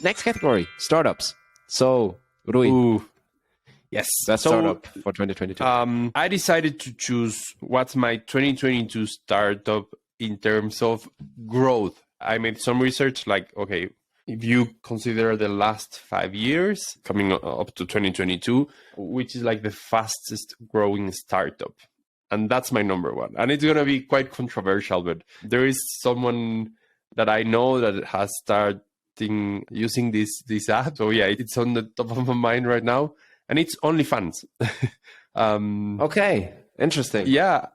Next category, startups. So, Rui, Ooh, yes. best startup for 2022. I decided to choose what's my 2022 startup in terms of growth. I made some research like, okay, if you consider the last 5 years coming up to 2022, which is like the fastest growing startup. And that's my number one. And it's going to be quite controversial, but there is someone that I know that has started using this app. So yeah, it's on the top of my mind right now. And it's OnlyFans. Okay, interesting. Yeah.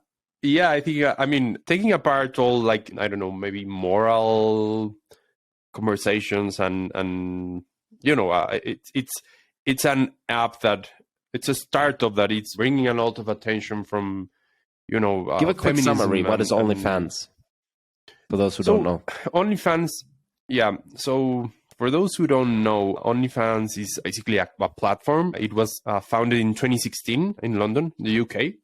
Yeah, I think, I mean, taking apart all like, I don't know, maybe moral conversations and you know, it's an app that, it's a startup that it's bringing a lot of attention from, you know, Give a quick summary. What is OnlyFans? For those who don't know. OnlyFans, yeah. So for those who don't know, OnlyFans is basically a platform. It was founded in 2016 in London, the UK.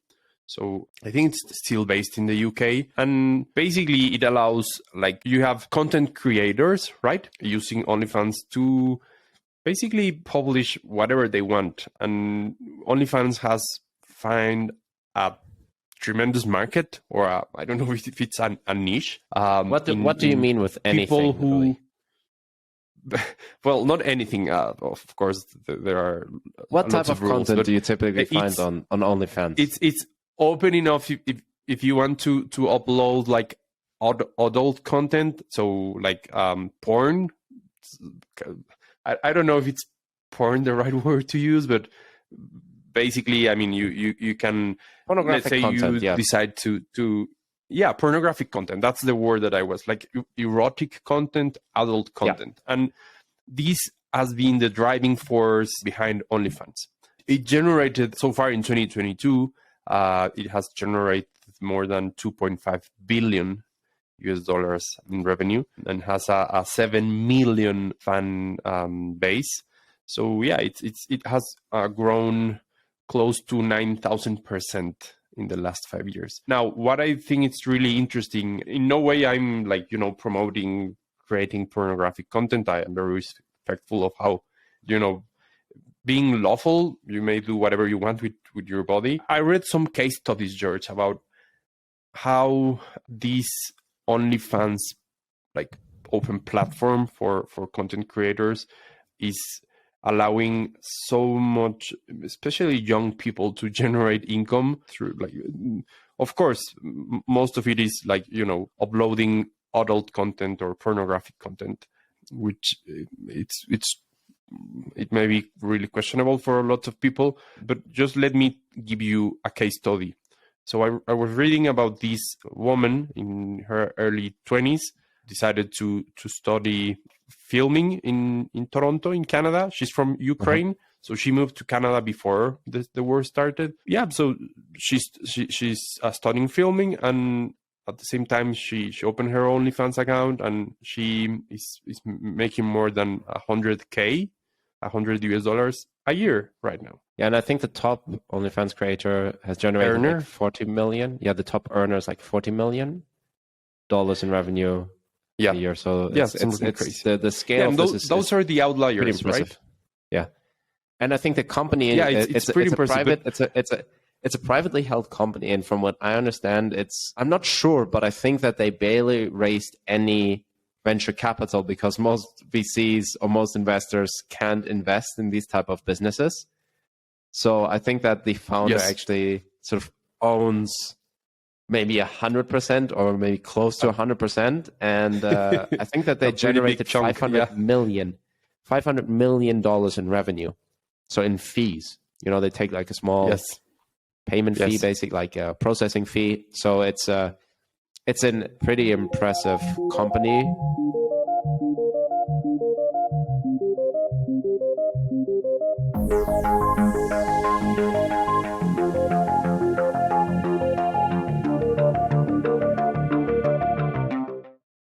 So I think it's still based in the UK. And basically it allows, like, you have content creators, right? Using OnlyFans to basically publish whatever they want. And OnlyFans has found a tremendous market, or I don't know if it's a niche. What do you mean with anything? People who, well, not anything. Of course, there are. What type of rules, content do you typically find on OnlyFans? It's open enough if you want to upload like adult content, so like porn. I don't know if it's porn the right word to use, but basically, I mean, you can, pornographic let's say content, you decide to yeah, pornographic content. That's the word that I was like, erotic content, adult content. Yeah. And this has been the driving force behind OnlyFans. It generated, so far in 2022, it has generated more than 2.5 billion US dollars in revenue and has a 7 million fan base. So yeah, it has grown close to 9,000% in the last 5 years. Now, what I think it's really interesting, in no way I'm like, you know, promoting creating pornographic content. I am very respectful of how, you know, being lawful, you may do whatever you want with your body. I read some case studies, George, about how this OnlyFans, like, open platform for content creators is allowing so much, especially young people, to generate income through, like, of course, most of it is like, you know, uploading adult content or pornographic content, which it may be really questionable for a lot of people. But just let me give you a case study. So I was reading about this woman in her early 20s, decided to study filming in Toronto, in Canada. She's from Ukraine, so she moved to Canada before the war started. Yeah, so she's studying filming, and at the same time she opened her OnlyFans account, and she is making more than 100K, 100 US dollars a year right now. Yeah, and I think the top OnlyFans creator has generated like 40 million. Yeah, the top earner is like $40 million in revenue. A year. So yeah, it's crazy. The scale of this those are the outliers, right? Yeah, and I think the company, it's pretty impressive. It's a privately held company, and from what I understand, I'm not sure, but I think that they barely raised any venture capital because most VCs or most investors can't invest in these type of businesses. So I think that the founder actually sort of owns maybe 100% or maybe close to 100%. And I think that they generated $500 million in revenue. So in fees, you know, they take like a small payment fee, basically like a processing fee. So it's a pretty impressive company.